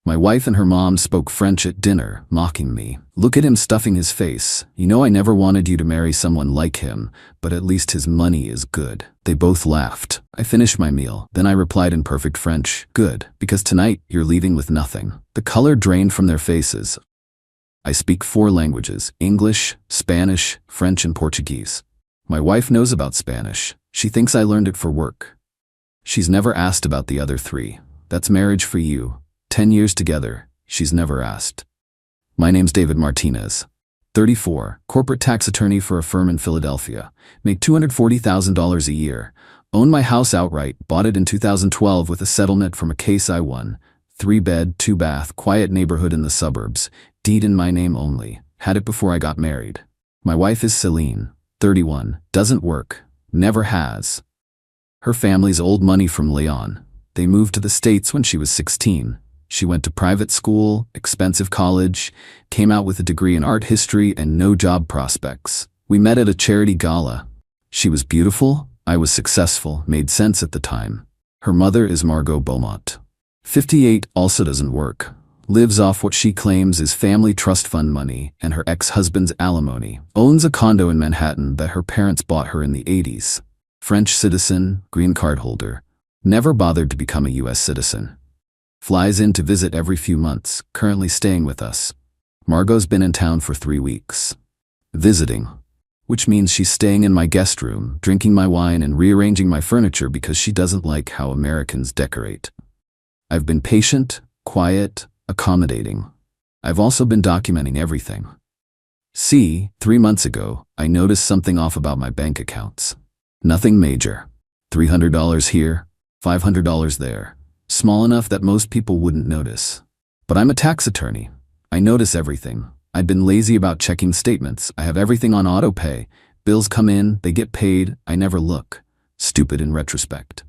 My wife and her mom spoke French at dinner, mocking me. Look at him stuffing his face. You know I never wanted you to marry someone like him, but at least his money is good. They both laughed. I finished my meal. Then I replied in perfect French, good, because tonight you're leaving with nothing. The color drained from their faces. I speak 4 languages: English, Spanish, French, and Portuguese. My wife knows about Spanish. She thinks I learned it for work. She's never asked about the other 3. That's marriage for you. 10 years together, she's never asked. My name's David Martinez. 34, corporate tax attorney for a firm in Philadelphia. Make $240,000 a year. Own my house outright, bought it in 2012 with a settlement from a case I won. 3-bed, 2-bath, quiet neighborhood in the suburbs. Deed in my name only. Had it before I got married. My wife is Celine, 31, doesn't work, never has. Her family's old money from Leon. They moved to the States when she was 16. She went to private school, expensive college, came out with a degree in art history and no job prospects. We met at a charity gala. She was beautiful, I was successful, made sense at the time. Her mother is Margot Beaumont. 58, also doesn't work. Lives off what she claims is family trust fund money and her ex-husband's alimony. Owns a condo in Manhattan that her parents bought her in the 80s. French citizen, green card holder. Never bothered to become a US citizen. Flies in to visit every few months, currently staying with us. Margot's been in town for 3 weeks. Visiting, which means she's staying in my guest room, drinking my wine and rearranging my furniture because she doesn't like how Americans decorate. I've been patient, quiet, accommodating. I've also been documenting everything. 3 months ago, I noticed something off about my bank accounts. Nothing major. $300 here, $500 there. Small enough that most people wouldn't notice. But I'm a tax attorney. I notice everything. I've been lazy about checking statements. I have everything on auto pay. Bills come in, they get paid, I never look. Stupid in retrospect.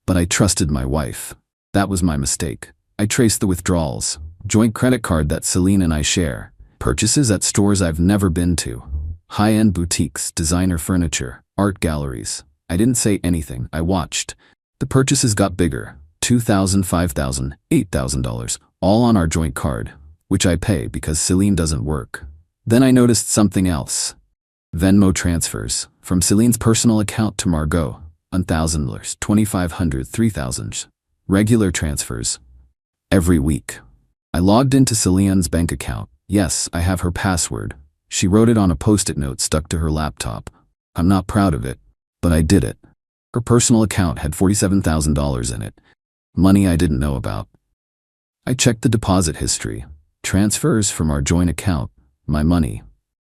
But I trusted my wife. That was my mistake. I traced the withdrawals. Joint credit card that Celine and I share. Purchases at stores I've never been to. High-end boutiques, designer furniture, art galleries. I didn't say anything. I watched. The purchases got bigger. $2,000, $5,000, $8,000, all on our joint card, which I pay because Celine doesn't work. Then I noticed something else. Venmo transfers from Celine's personal account to Margot. $1,000, $2,500, $3,000. Regular transfers. Every week. I logged into Celine's bank account. Yes, I have her password. She wrote it on a post-it note stuck to her laptop. I'm not proud of it, but I did it. Her personal account had $47,000 in it. Money I didn't know about. I checked the deposit history. Transfers from our joint account. My money.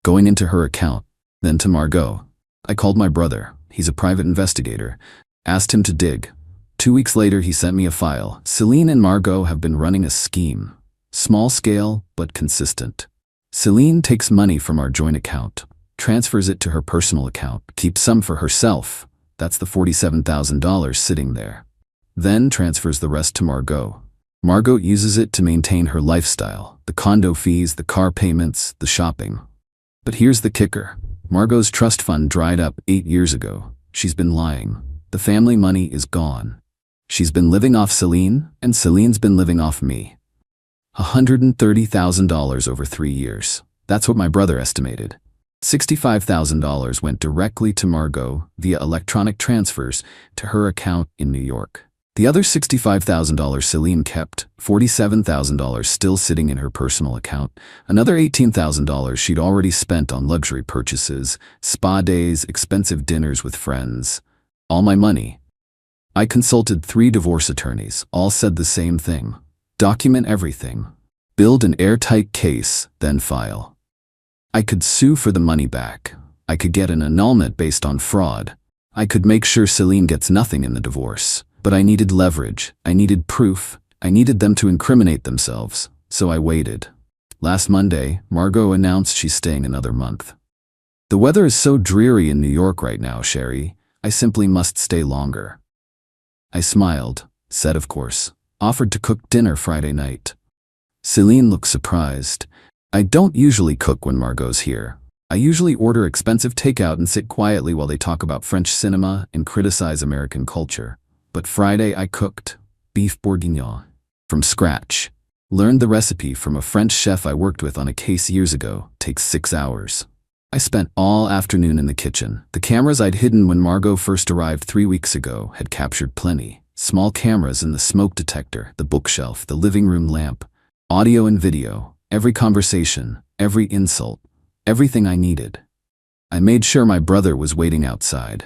Going into her account. Then to Margot. I called my brother. He's a private investigator. Asked him to dig. 2 weeks later, he sent me a file. Celine and Margot have been running a scheme. Small scale, but consistent. Celine takes money from our joint account. Transfers it to her personal account. Keeps some for herself. That's the $47,000 sitting there. Then transfers the rest to Margot. Margot uses it to maintain her lifestyle, the condo fees, the car payments, the shopping. But here's the kicker. Margot's trust fund dried up 8 years ago. She's been lying. The family money is gone. She's been living off Celine, and Celine's been living off me. $130,000 over 3 years. That's what my brother estimated. $65,000 went directly to Margot via electronic transfers to her account in New York. The other $65,000 Celine kept, $47,000 still sitting in her personal account, another $18,000 she'd already spent on luxury purchases, spa days, expensive dinners with friends. All my money. I consulted 3 divorce attorneys, all said the same thing. Document everything. Build an airtight case, then file. I could sue for the money back. I could get an annulment based on fraud. I could make sure Celine gets nothing in the divorce. But I needed leverage, I needed proof, I needed them to incriminate themselves, so I waited. Last Monday, Margot announced she's staying another month. The weather is so dreary in New York right now, Sherry, I simply must stay longer. I smiled, said of course, offered to cook dinner Friday night. Celine looked surprised. I don't usually cook when Margot's here. I usually order expensive takeout and sit quietly while they talk about French cinema and criticize American culture. But Friday I cooked beef bourguignon from scratch. Learned the recipe from a French chef I worked with on a case years ago. Takes 6 hours. I spent all afternoon in the kitchen. The cameras I'd hidden when Margot first arrived 3 weeks ago had captured plenty. Small cameras in the smoke detector, the bookshelf, the living room lamp. Audio and video. Every conversation, every insult. Everything I needed. I made sure my brother was waiting outside.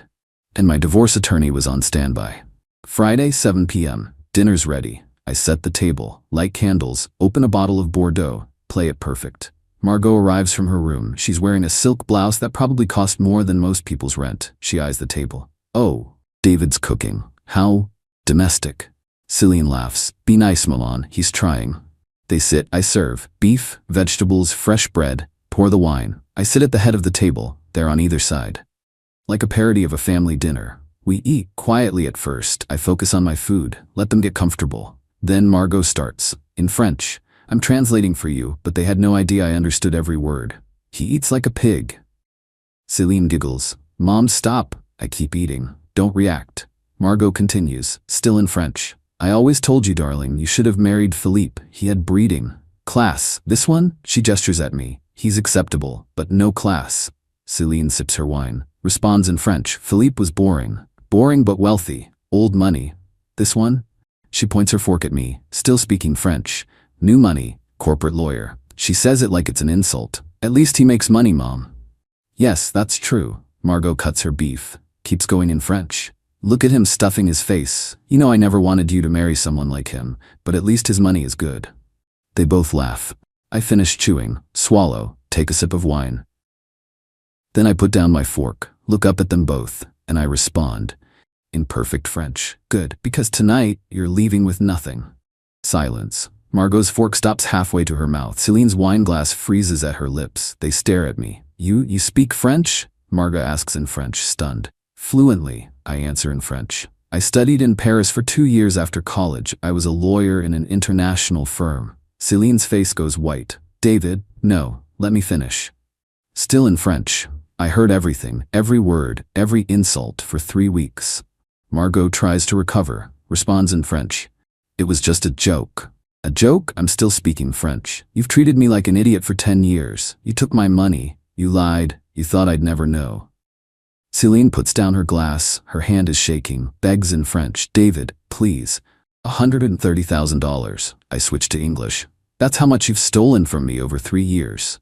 And my divorce attorney was on standby. Friday, 7 p.m. Dinner's ready. I set the table, light candles, open a bottle of Bordeaux, play it perfect. Margot arrives from her room. She's wearing a silk blouse that probably cost more than most people's rent. She eyes the table. Oh, David's cooking. How domestic. Cillian laughs. Be nice, Milan. He's trying. They sit. I serve. Beef, vegetables, fresh bread. Pour the wine. I sit at the head of the table. They're on either side. Like a parody of a family dinner. We eat quietly at first. I focus on my food. Let them get comfortable. Then Margot starts. In French. I'm translating for you, but they had no idea I understood every word. He eats like a pig. Cillian giggles. Mom, stop. I keep eating. Don't react. Margot continues, still in French. I always told you, darling, you should have married Philippe. He had breeding. Class. This one? She gestures at me. He's acceptable, but no class. Cillian sips her wine. Responds in French. Philippe was boring. Boring but wealthy. Old money. This one? She points her fork at me, still speaking French. New money, corporate lawyer. She says it like it's an insult. At least he makes money, Mom. Yes, that's true. Margot cuts her beef, keeps going in French. Look at him stuffing his face. You know I never wanted you to marry someone like him, but at least his money is good. They both laugh. I finish chewing, swallow, take a sip of wine. Then I put down my fork, look up at them both, and I respond. In perfect French. Good, because tonight you're leaving with nothing. Silence. Margot's fork stops halfway to her mouth. Cillian's wine glass freezes at her lips. They stare at me. You speak French? Margot asks in French, stunned. Fluently, I answer in French. I studied in Paris for 2 years after college. I was a lawyer in an international firm. Cillian's face goes white. David, no, let me finish. Still in French. I heard everything, every word, every insult for 3 weeks. Margot tries to recover, responds in French. It was just a joke. A joke? I'm still speaking French. You've treated me like an idiot for 10 years. You took my money. You lied. You thought I'd never know. Cillian puts down her glass. Her hand is shaking. Begs in French. David, please. $130,000. I switch to English. That's how much you've stolen from me over 3 years.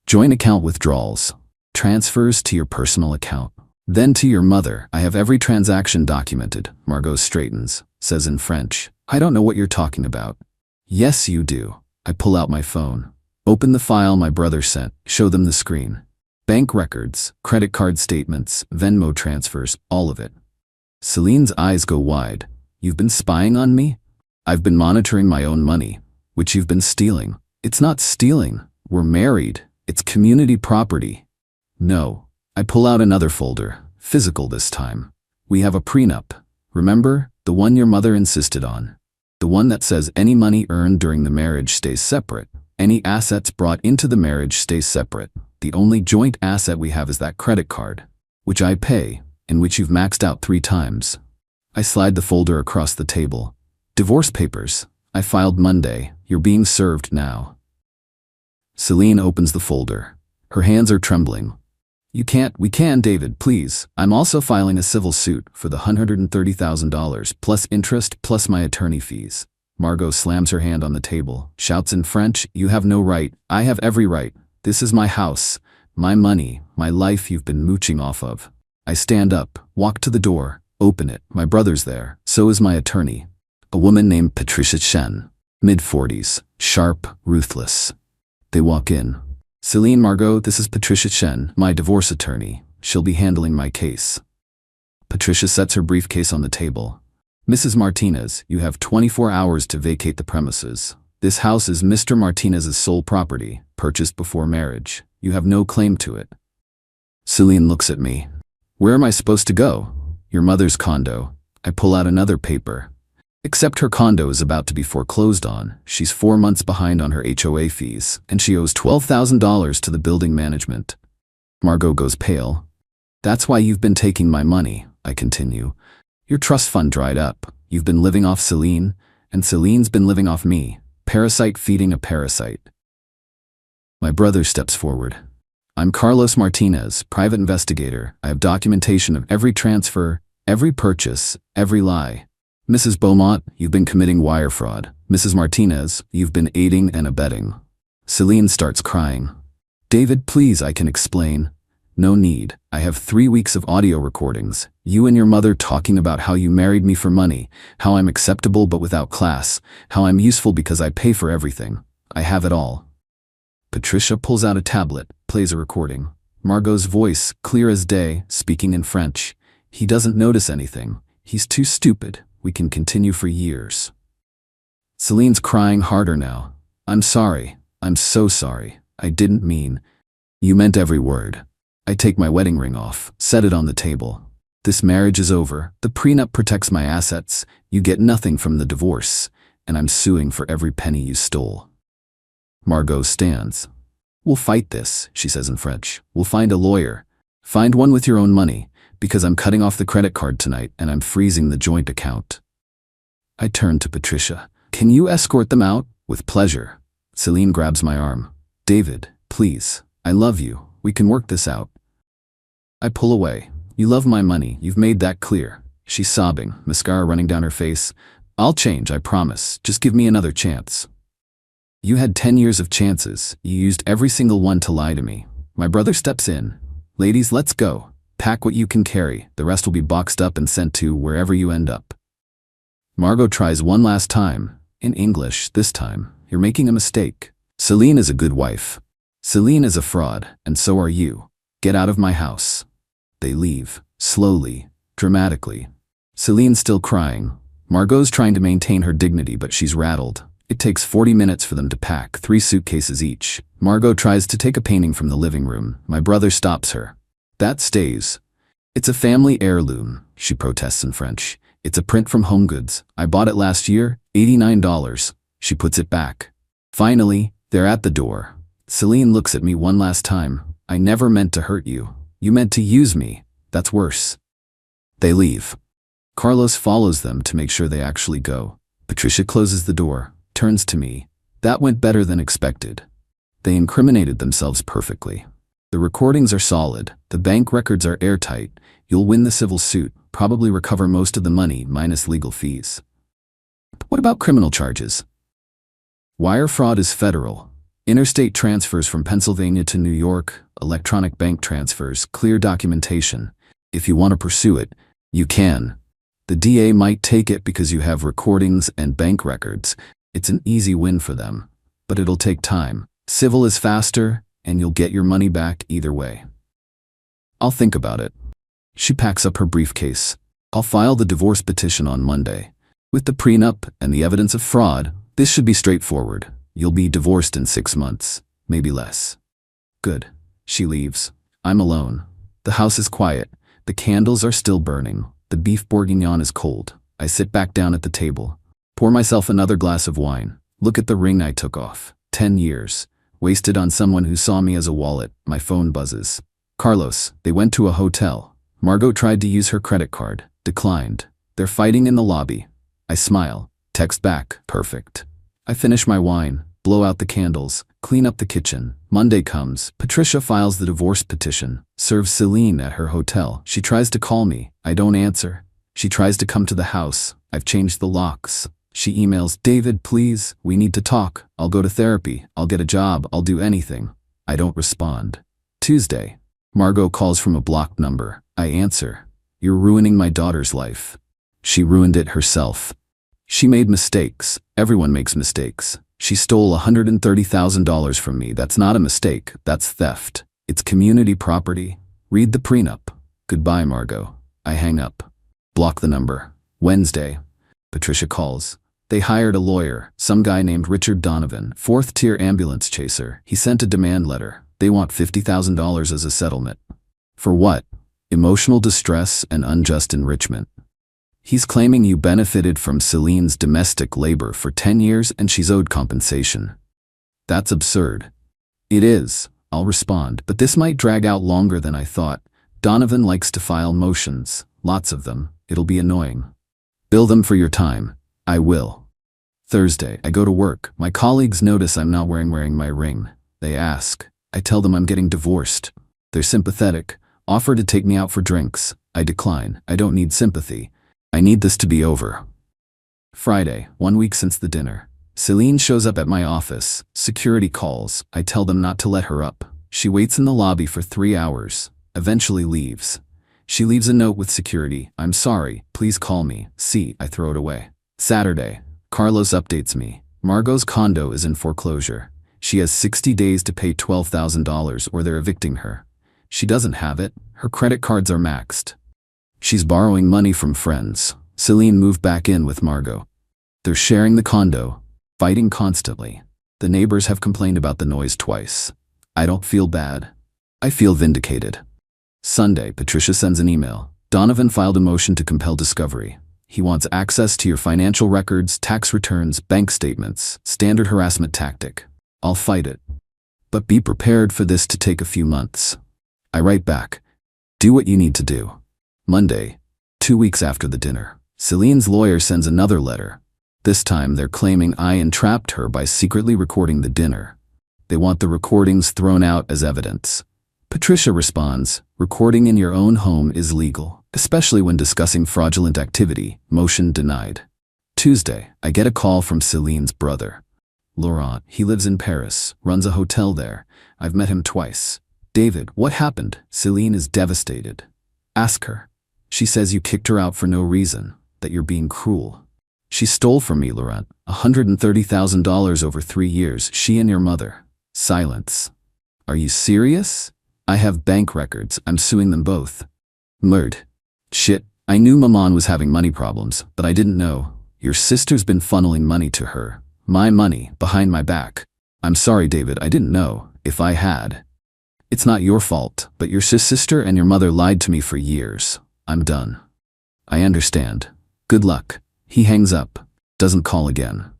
Joint account withdrawals. Transfers to your personal account. Then to your mother. I have every transaction documented. Margot straightens. Says in French. I don't know what you're talking about. Yes, you do. I pull out my phone. Open the file my brother sent. Show them the screen. Bank records, credit card statements, Venmo transfers, all of it. Cillian's eyes go wide. You've been spying on me? I've been monitoring my own money, which you've been stealing. It's not stealing. We're married. It's community property. No. I pull out another folder, physical this time. We have a prenup. Remember? The one your mother insisted on. The one that says any money earned during the marriage stays separate. Any assets brought into the marriage stays separate. The only joint asset we have is that credit card, which I pay, and which you've maxed out 3 times. I slide the folder across the table. Divorce papers. I filed Monday. You're being served now. Cillian opens the folder. Her hands are trembling. We can, David, please. I'm also filing a civil suit for the $130,000 plus interest plus my attorney fees. Margot slams her hand on the table, shouts in French, you have no right. I have every right. This is my house, my money, my life you've been mooching off of. I stand up, walk to the door, open it. My brother's there. So is my attorney. A woman named Patricia Chen, mid-40s, sharp, ruthless. They walk in. Cillian, Margot, this is Patricia Chen, my divorce attorney. She'll be handling my case. Patricia sets her briefcase on the table. Mrs. Martinez, you have 24 hours to vacate the premises. This house is Mr. Martinez's sole property, purchased before marriage. You have no claim to it. Cillian looks at me. Where am I supposed to go? Your mother's condo. I pull out another paper. Except her condo is about to be foreclosed on. She's 4 months behind on her HOA fees, and she owes $12,000 to the building management. Margot goes pale. That's why you've been taking my money, I continue. Your trust fund dried up. You've been living off Cillian, and Cillian's been living off me. Parasite feeding a parasite. My brother steps forward. I'm Carlos Martinez, private investigator. I have documentation of every transfer, every purchase, every lie. Mrs. Beaumont, you've been committing wire fraud. Mrs. Martinez, you've been aiding and abetting. Celine starts crying. David, please, I can explain. No need. I have 3 weeks of audio recordings. You and your mother talking about how you married me for money, how I'm acceptable but without class, how I'm useful because I pay for everything. I have it all. Patricia pulls out a tablet, plays a recording. Margot's voice, clear as day, speaking in French. He doesn't notice anything. He's too stupid. We can continue for years. Celine's crying harder now. I'm sorry. I'm so sorry. I didn't mean. You meant every word. I take my wedding ring off, set it on the table. This marriage is over. The prenup protects my assets. You get nothing from the divorce. And I'm suing for every penny you stole. Margot stands. We'll fight this, she says in French. We'll find a lawyer. Find one with your own money, because I'm cutting off the credit card tonight and I'm freezing the joint account. I turn to Patricia. Can you escort them out? With pleasure. Celine grabs my arm. David, please. I love you. We can work this out. I pull away. You love my money. You've made that clear. She's sobbing, mascara running down her face. I'll change, I promise. Just give me another chance. You had 10 years of chances. You used every single one to lie to me. My brother steps in. Ladies, let's go. Pack what you can carry. The rest will be boxed up and sent to wherever you end up. Margot tries one last time. In English, this time. You're making a mistake. Celine is a good wife. Celine is a fraud, and so are you. Get out of my house. They leave. Slowly. Dramatically. Celine's still crying. Margot's trying to maintain her dignity, but she's rattled. It takes 40 minutes for them to pack 3 suitcases each. Margot tries to take a painting from the living room. My brother stops her. That stays. It's a family heirloom, she protests in French. It's a print from Home Goods. I bought it last year, $89. She puts it back. Finally, they're at the door. Celine looks at me one last time. I never meant to hurt you. You meant to use me. That's worse. They leave. Carlos follows them to make sure they actually go. Patricia closes the door. Turns to me. That went better than expected. They incriminated themselves perfectly. The recordings are solid. The bank records are airtight. You'll win the civil suit, probably recover most of the money minus legal fees. What about criminal charges? Wire fraud is federal. Interstate transfers from Pennsylvania to New York, electronic bank transfers, clear documentation. If you want to pursue it, you can. The DA might take it because you have recordings and bank records. It's an easy win for them, but it'll take time. Civil is faster, and you'll get your money back either way. I'll think about it. She packs up her briefcase. I'll file the divorce petition on Monday. With the prenup and the evidence of fraud, this should be straightforward. You'll be divorced in 6 months, maybe less. Good. She leaves. I'm alone. The house is quiet. The candles are still burning. The beef bourguignon is cold. I sit back down at the table. Pour myself another glass of wine. Look at the ring I took off. 10 years. Wasted on someone who saw me as a wallet. My phone buzzes. Carlos, they went to a hotel. Margot tried to use her credit card. Declined. They're fighting in the lobby. I smile. Text back. Perfect. I finish my wine. Blow out the candles. Clean up the kitchen. Monday comes. Patricia files the divorce petition. Serves Celine at her hotel. She tries to call me. I don't answer. She tries to come to the house. I've changed the locks. She emails, David, please, we need to talk. I'll go to therapy. I'll get a job. I'll do anything. I don't respond. Tuesday. Margot calls from a blocked number. I answer. You're ruining my daughter's life. She ruined it herself. She made mistakes. Everyone makes mistakes. She stole $130,000 from me. That's not a mistake. That's theft. It's community property. Read the prenup. Goodbye, Margot. I hang up. Block the number. Wednesday. Patricia calls. They hired a lawyer, some guy named Richard Donovan, 4th-tier ambulance chaser. He sent a demand letter. They want $50,000 as a settlement. For what? Emotional distress and unjust enrichment. He's claiming you benefited from Celine's domestic labor for 10 years and she's owed compensation. That's absurd. It is, I'll respond, but this might drag out longer than I thought. Donovan likes to file motions, lots of them. It'll be annoying. Bill them for your time. I will. Thursday, I go to work. My colleagues notice I'm not wearing my ring. They ask. I tell them I'm getting divorced. They're sympathetic, offer to take me out for drinks. I decline. I don't need sympathy. I need this to be over. Friday, 1 week since the dinner. Celine shows up at my office. Security calls. I tell them not to let her up. She waits in the lobby for 3 hours, eventually leaves. She leaves a note with security. I'm sorry, please call me. See, I throw it away. Saturday, Carlos updates me. Margot's condo is in foreclosure. She has 60 days to pay $12,000 or they're evicting her. She doesn't have it. Her credit cards are maxed. She's borrowing money from friends. Celine moved back in with Margot. They're sharing the condo, fighting constantly. The neighbors have complained about the noise twice. I don't feel bad. I feel vindicated. Sunday, Patricia sends an email. Donovan filed a motion to compel discovery. He wants access to your financial records, tax returns, bank statements, standard harassment tactic. I'll fight it. But be prepared for this to take a few months. I write back. Do what you need to do. Monday, 2 weeks after the dinner. Celine's lawyer sends another letter. This time they're claiming I entrapped her by secretly recording the dinner. They want the recordings thrown out as evidence. Patricia responds, recording in your own home is legal, especially when discussing fraudulent activity. Motion denied. Tuesday, I get a call from Celine's brother. Laurent, he lives in Paris, runs a hotel there. I've met him twice. David, what happened? Celine is devastated. Ask her. She says you kicked her out for no reason, that you're being cruel. She stole from me, Laurent, $130,000 over 3 years, she and your mother. Silence. Are you serious? I have bank records, I'm suing them both. Murd. Shit, I knew Maman was having money problems, but I didn't know. Your sister's been funneling money to her. My money, behind my back. I'm sorry, David, I didn't know. If I had. It's not your fault, but your sister and your mother lied to me for years. I'm done. I understand. Good luck. He hangs up. Doesn't call again.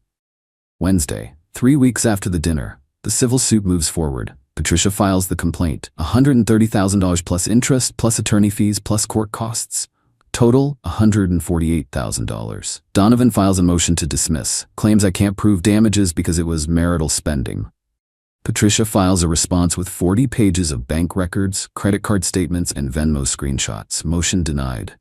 Wednesday, 3 weeks after the dinner, the civil suit moves forward. Patricia files the complaint. $130,000 plus interest, plus attorney fees, plus court costs. Total, $148,000. Donovan files a motion to dismiss, claims I can't prove damages because it was marital spending. Patricia files a response with 40 pages of bank records, credit card statements, and Venmo screenshots. Motion denied.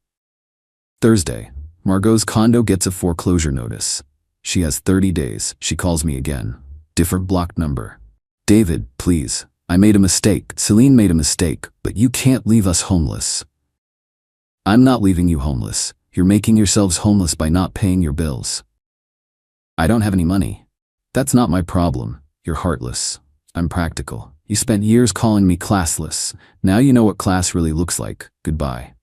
Thursday, Margot's condo gets a foreclosure notice. She has 30 days. She calls me again. Different block number. David, please. I made a mistake. Celine made a mistake, but you can't leave us homeless. I'm not leaving you homeless. You're making yourselves homeless by not paying your bills. I don't have any money. That's not my problem. You're heartless. I'm practical. You spent years calling me classless. Now you know what class really looks like. Goodbye.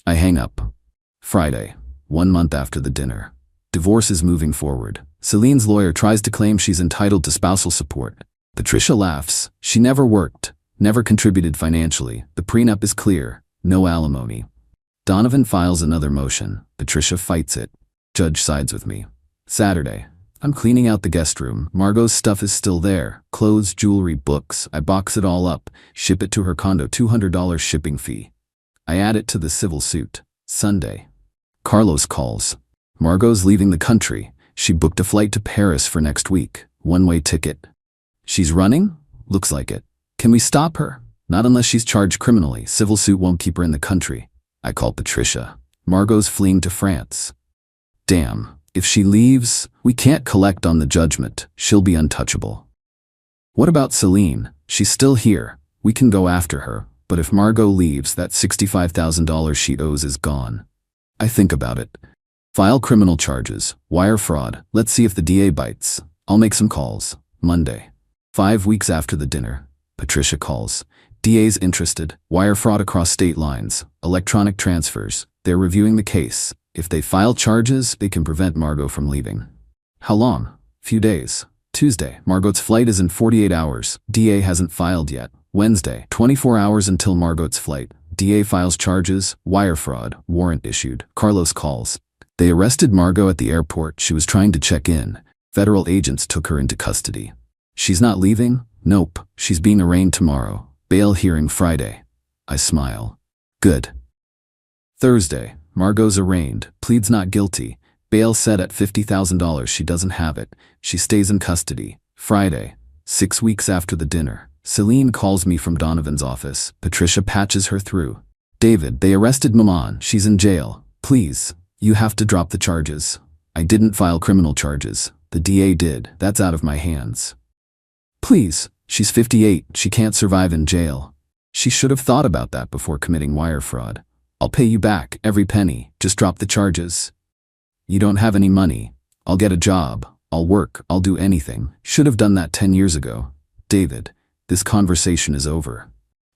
I hang up. Friday, 1 month after the dinner. Divorce is moving forward. Celine's lawyer tries to claim she's entitled to spousal support. Patricia laughs. She never worked, never contributed financially. The prenup is clear. No alimony. Donovan files another motion. Patricia fights it. Judge sides with me. Saturday. I'm cleaning out the guest room. Margot's stuff is still there. Clothes, jewelry, books. I box it all up, ship it to her condo, $200 shipping fee. I add it to the civil suit. Sunday. Carlos calls. Margot's leaving the country. She booked a flight to Paris for next week. One-way ticket. She's running? Looks like it. Can we stop her? Not unless she's charged criminally. Civil suit won't keep her in the country. I call Patricia. Margot's fleeing to France. Damn. If she leaves, we can't collect on the judgment. She'll be untouchable. What about Celine? She's still here. We can go after her. But if Margot leaves, that $65,000 she owes is gone. I think about it. File criminal charges. Wire fraud. Let's see if the DA bites. I'll make some calls. Monday. 5 weeks after the dinner. Patricia calls. DA's interested. Wire fraud across state lines. Electronic transfers. They're reviewing the case. If they file charges, they can prevent Margot from leaving. How long? Few days. Tuesday. Margot's flight is in 48 hours. DA hasn't filed yet. Wednesday. 24 hours until Margot's flight. DA files charges. Wire fraud. Warrant issued. Carlos calls. They arrested Margot at the airport. She was trying to check in. Federal agents took her into custody. She's not leaving? Nope. She's being arraigned tomorrow. Bail hearing Friday. I smile. Good. Thursday. Margot's arraigned, pleads not guilty. Bail set at $50,000. She doesn't have it. She stays in custody. Friday, 6 weeks after the dinner. Celine calls me from Donovan's office. Patricia patches her through. David, they arrested Maman. She's in jail. Please, you have to drop the charges. I didn't file criminal charges. The DA did. That's out of my hands. Please, she's 58. She can't survive in jail. She should have thought about that before committing wire fraud. I'll pay you back, every penny. Just drop the charges. You don't have any money. I'll get a job. I'll work. I'll do anything. Should have done that 10 years ago. David, this conversation is over.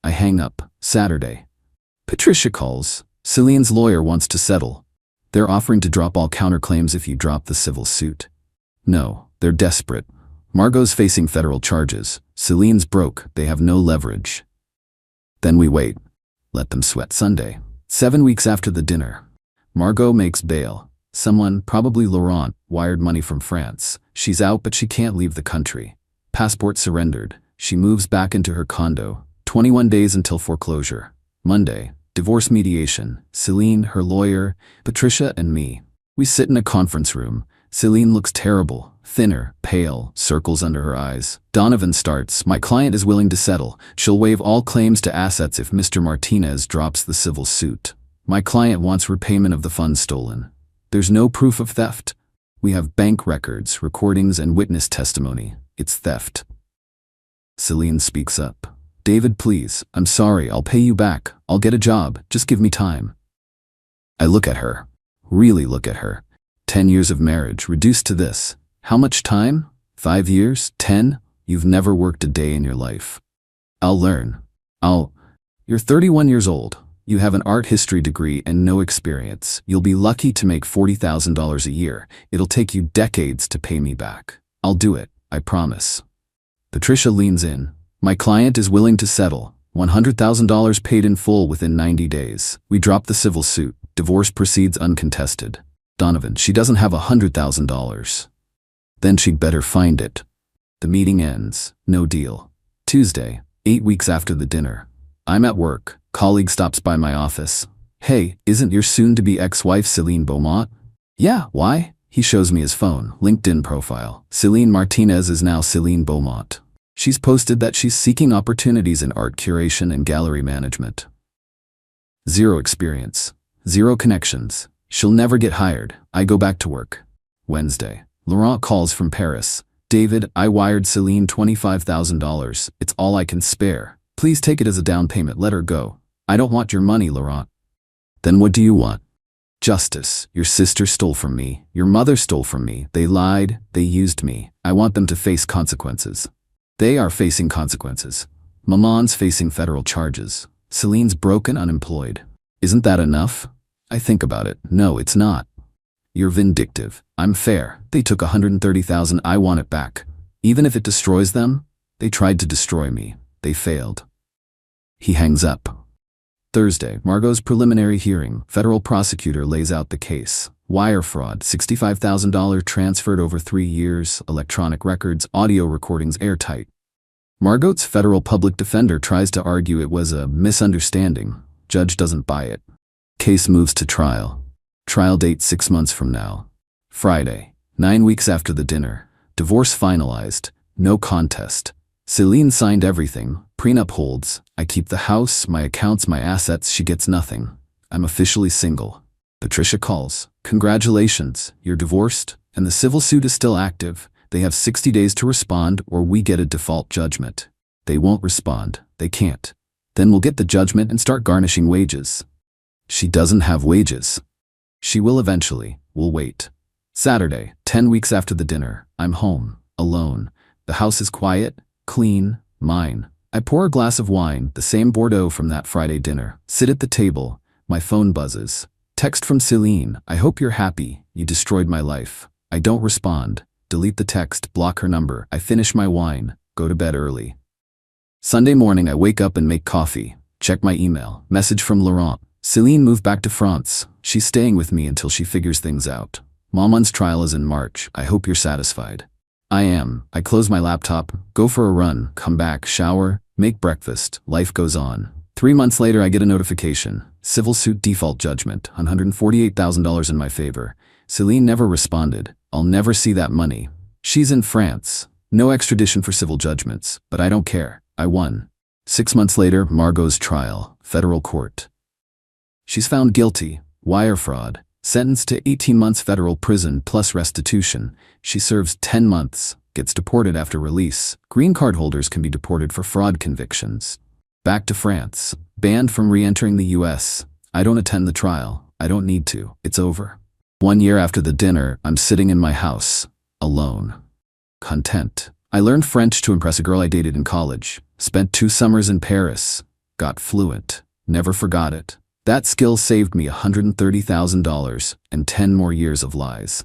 I hang up. Saturday. Patricia calls. Celine's lawyer wants to settle. They're offering to drop all counterclaims if you drop the civil suit. No, they're desperate. Margot's facing federal charges. Celine's broke. They have no leverage. Then we wait. Let them sweat. Sunday. 7 weeks after the dinner. Margot makes bail. Someone, probably Laurent, wired money from France. She's out but she can't leave the country. Passport surrendered. She moves back into her condo. 21 days until foreclosure. Monday. Divorce mediation. Celine, her lawyer, Patricia, and me. We sit in a conference room. Celine looks terrible, thinner, pale, circles under her eyes. Donovan starts. My client is willing to settle. She'll waive all claims to assets if Mr. Martinez drops the civil suit. My client wants repayment of the funds stolen. There's no proof of theft. We have bank records, recordings, and witness testimony. It's theft. Celine speaks up. David, please, I'm sorry, I'll pay you back. I'll get a job, just give me time. I look at her. Really look at her. 10 years of marriage, reduced to this. How much time? 5 years? 10? You've never worked a day in your life. I'll learn. You're 31 years old. You have an art history degree and no experience. You'll be lucky to make $40,000 a year. It'll take you decades to pay me back. I'll do it, I promise. Patricia leans in. My client is willing to settle. $100,000 paid in full within 90 days. We drop the civil suit. Divorce proceeds uncontested. Donovan, she doesn't have $100,000. Then she'd better find it. The meeting ends. No deal. Tuesday, 8 weeks after the dinner. I'm at work. Colleague stops by my office. Hey, isn't your soon-to-be ex-wife Celine Beaumont? Yeah, why? He shows me his phone, LinkedIn profile. Celine Martinez is now Celine Beaumont. She's posted that she's seeking opportunities in art curation and gallery management. Zero experience. Zero connections. She'll never get hired. I go back to work. Wednesday. Laurent calls from Paris. David, I wired Celine $25,000. It's all I can spare. Please take it as a down payment. Let her go. I don't want your money, Laurent. Then what do you want? Justice. Your sister stole from me. Your mother stole from me. They lied. They used me. I want them to face consequences. They are facing consequences. Maman's facing federal charges. Celine's broken, unemployed. Isn't that enough? I think about it. No, it's not. You're vindictive. I'm fair. They took $130,000. I want it back. Even if it destroys them, they tried to destroy me. They failed. He hangs up. Thursday, Margot's preliminary hearing. Federal prosecutor lays out the case. Wire fraud, $65,000 transferred over 3 years, electronic records, audio recordings airtight. Margot's federal public defender tries to argue it was a misunderstanding. Judge doesn't buy it. Case moves to trial. Trial date 6 months from now. Friday, 9 weeks after the dinner. Divorce finalized. No contest. Celine signed everything. Prenup holds. I keep the house, my accounts, my assets. She gets nothing. I'm officially single. Patricia calls. Congratulations, you're divorced, and the civil suit is still active. They have 60 days to respond or we get a default judgment. They won't respond. They can't. Then we'll get the judgment and start garnishing wages. She doesn't have wages. She will eventually. We'll wait. Saturday, 10 weeks after the dinner. I'm home, alone. The house is quiet, clean, mine. I pour a glass of wine, the same Bordeaux from that Friday dinner. Sit at the table. My phone buzzes. Text from Celine. I hope you're happy. You destroyed my life. I don't respond. Delete the text, block her number. I finish my wine, go to bed early. Sunday morning I wake up and make coffee. Check my email. Message from Laurent. Celine moved back to France. She's staying with me until she figures things out. Maman's trial is in March. I hope you're satisfied. I am. I close my laptop, go for a run, come back, shower, make breakfast. Life goes on. 3 months later I get a notification. Civil suit default judgment, $148,000 in my favor. Celine never responded. I'll never see that money. She's in France. No extradition for civil judgments, but I don't care. I won. 6 months later, Margot's trial, federal court. She's found guilty, wire fraud, sentenced to 18 months federal prison plus restitution. She serves 10 months, gets deported after release. Green card holders can be deported for fraud convictions. Back to France, banned from re-entering the US. I don't attend the trial. I don't need to. It's over. 1 year after the dinner, I'm sitting in my house, alone. Content. I learned French to impress a girl I dated in college. Spent 2 summers in Paris. Got fluent. Never forgot it. That skill saved me $130,000 and 10 more years of lies.